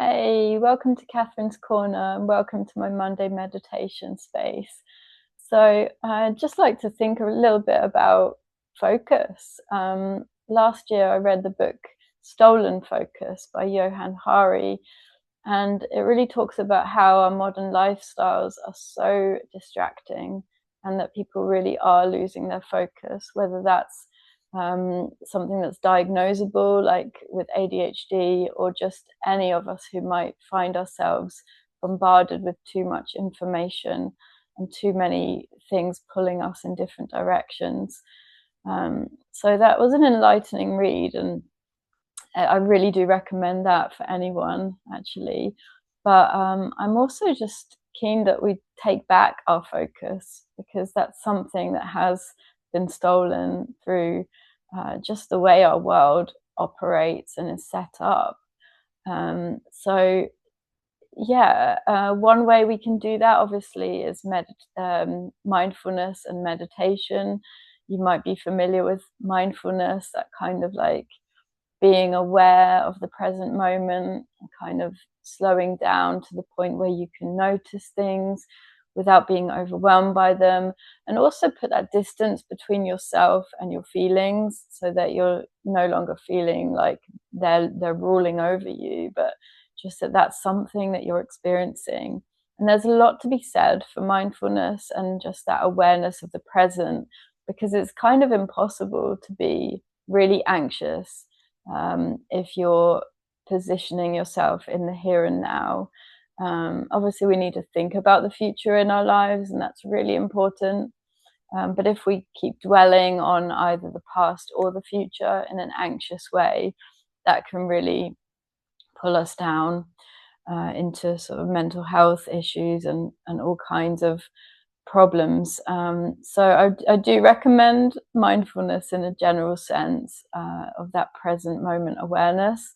Hey, welcome to Catherine's Corner and welcome to my Monday meditation space. So, I'd just like to think a little bit about focus. Last year, I read the book Stolen Focus by Johann Hari, and it really talks about how our modern lifestyles are so distracting and that people really are losing their focus, whether that's something that's diagnosable, like with ADHD, or just any of us who might find ourselves bombarded with too much information and too many things pulling us in different directions. So that was an enlightening read, and I really do recommend that for anyone, actually. But I'm also just keen that we take back our focus, because that's something that has been stolen through just the way our world operates and is set up. So, yeah, one way we can do that, obviously, is mindfulness and meditation. You might be familiar with mindfulness, that kind of like being aware of the present moment and kind of slowing down to the point where you can notice things without being overwhelmed by them, and also put that distance between yourself and your feelings so that you're no longer feeling like they're ruling over you, but just that that's something that you're experiencing. And there's a lot to be said for mindfulness and just that awareness of the present, because it's kind of impossible to be really anxious if you're positioning yourself in the here and now. Obviously, we need to think about the future in our lives, and that's really important. But if we keep dwelling on either the past or the future in an anxious way, that can really pull us down into sort of mental health issues and all kinds of problems. So I do recommend mindfulness in a general sense of that present moment awareness.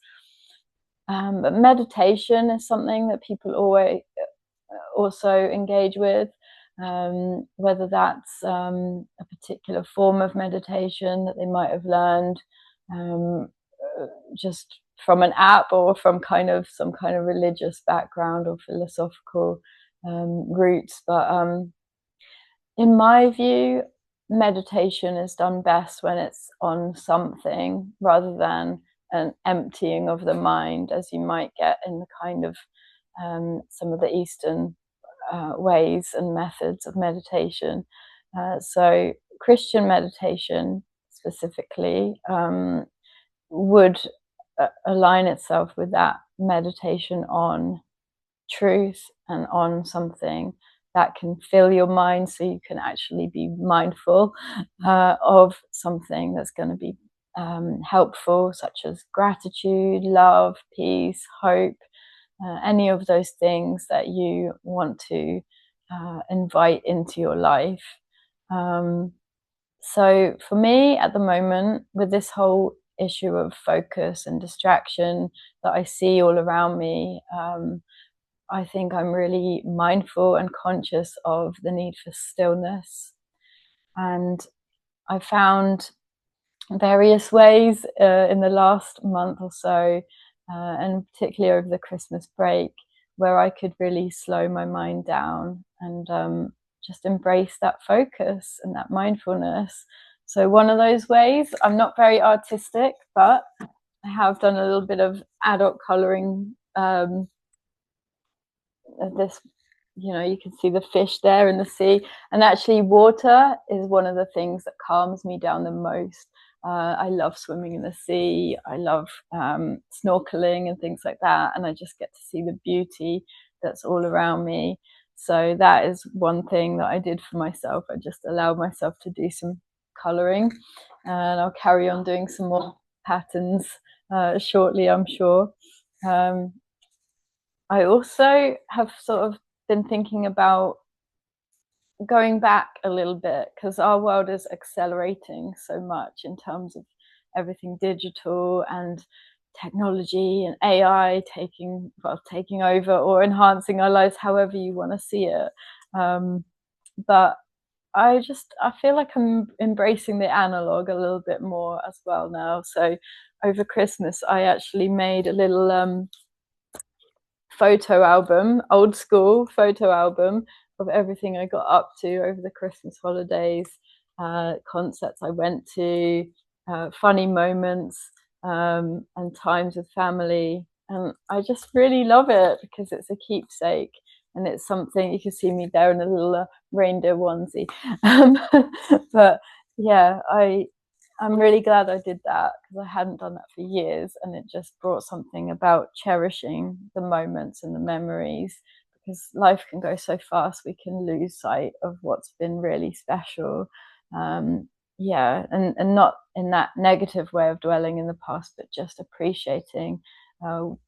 But meditation is something that people always also engage with, whether that's a particular form of meditation that they might have learned just from an app, or from kind of some kind of religious background or philosophical roots. But in my view, meditation is done best when it's on something rather than an emptying of the mind, as you might get in the kind of some of the Eastern ways and methods of meditation. So, Christian meditation specifically would align itself with that meditation on truth and on something that can fill your mind, so you can actually be mindful of something that's going to be helpful, such as gratitude, love, peace, hope, any of those things that you want to invite into your life. So for me at the moment, with this whole issue of focus and distraction that I see all around me, I think I'm really mindful and conscious of the need for stillness. And I found various ways in the last month or so, and particularly over the Christmas break, where I could really slow my mind down and just embrace that focus and that mindfulness. So one of those ways, I'm not very artistic, but I have done a little bit of adult colouring. This, you can see the fish there in the sea, and actually water is one of the things that calms me down the most. I love swimming in the sea. I love snorkeling and things like that, and I just get to see the beauty that's all around me. So that is one thing that I did for myself. I just allowed myself to do some colouring, and I'll carry on doing some more patterns shortly, I'm sure. I also have sort of been thinking about going back a little bit, because our world is accelerating so much in terms of everything digital and technology and AI taking over or enhancing our lives, however you want to see it. But I feel like I'm embracing the analog a little bit more as well now. So over Christmas, I actually made a little photo album, old school photo album of everything I got up to over the Christmas holidays, concerts I went to, funny moments, and times with family. And I just really love it because it's a keepsake, and it's something you can see me there in a little reindeer onesie. But yeah, I'm really glad I did that because I hadn't done that for years, and it just brought something about cherishing the moments and the memories, because life can go so fast we can lose sight of what's been really special. Yeah, and not in that negative way of dwelling in the past, but just appreciating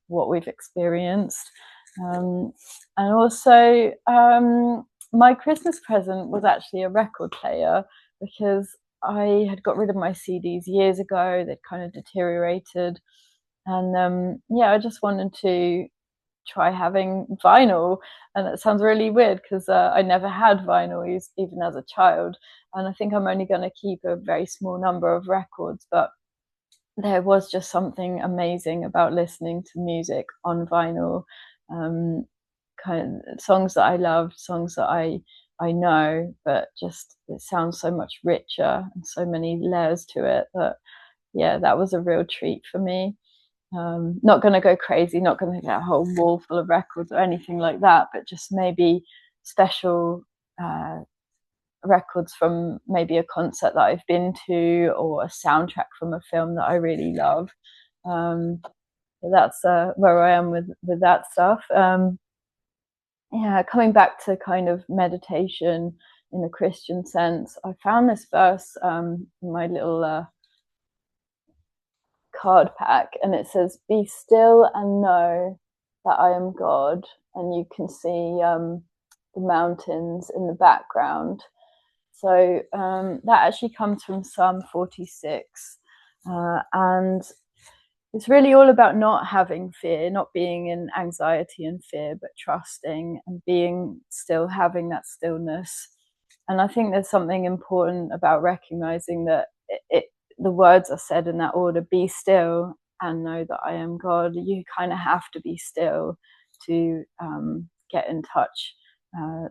what we've experienced. Um, and also, my Christmas present was actually a record player, because I had got rid of my CDs years ago. They'd kind of deteriorated. And yeah, I just wanted to try having vinyl. And it sounds really weird because I never had vinyl even as a child. And I think I'm only going to keep a very small number of records. But there was just something amazing about listening to music on vinyl. Kind of songs that I loved, songs that I know, but just it sounds so much richer and so many layers to it that, yeah, that was a real treat for me. Not going to go crazy, not going to get a whole wall full of records or anything like that, but just maybe special records from maybe a concert that I've been to, or a soundtrack from a film that I really love. So that's where I am with that stuff. Yeah, coming back to kind of meditation in a Christian sense, I found this verse in my little card pack, and it says, "Be still and know that I am God." And you can see the mountains in the background. So that actually comes from Psalm 46. And it's really all about not having fear, not being in anxiety and fear, but trusting and being still, having that stillness. And I think there's something important about recognizing that the words are said in that order: be still and know that I am God. You kind of have to be still to get in touch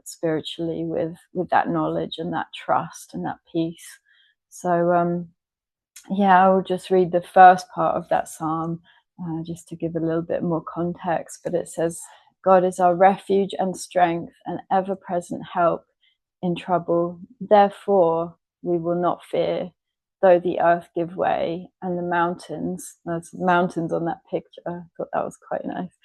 spiritually with that knowledge and that trust and that peace. So yeah, I will just read the first part of that psalm just to give a little bit more context. But it says, "God is our refuge and strength, and ever-present help in trouble. Therefore, we will not fear, though the earth give way and the mountains," there's mountains on that picture, I thought that was quite nice,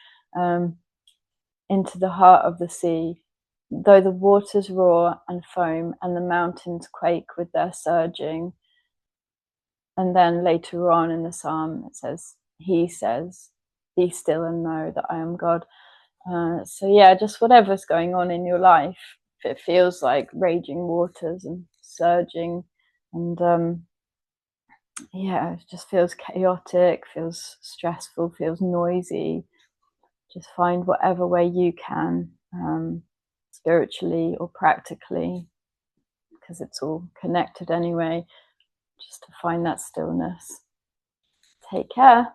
"into the heart of the sea, though the waters roar and foam and the mountains quake with their surging." And then later on in the psalm, it says, he says, "Be still and know that I am God." So yeah, just whatever's going on in your life, if it feels like raging waters and surging, and yeah, it just feels chaotic, feels stressful, feels noisy, just find whatever way you can, spiritually or practically, because it's all connected anyway, just to find that stillness. Take care.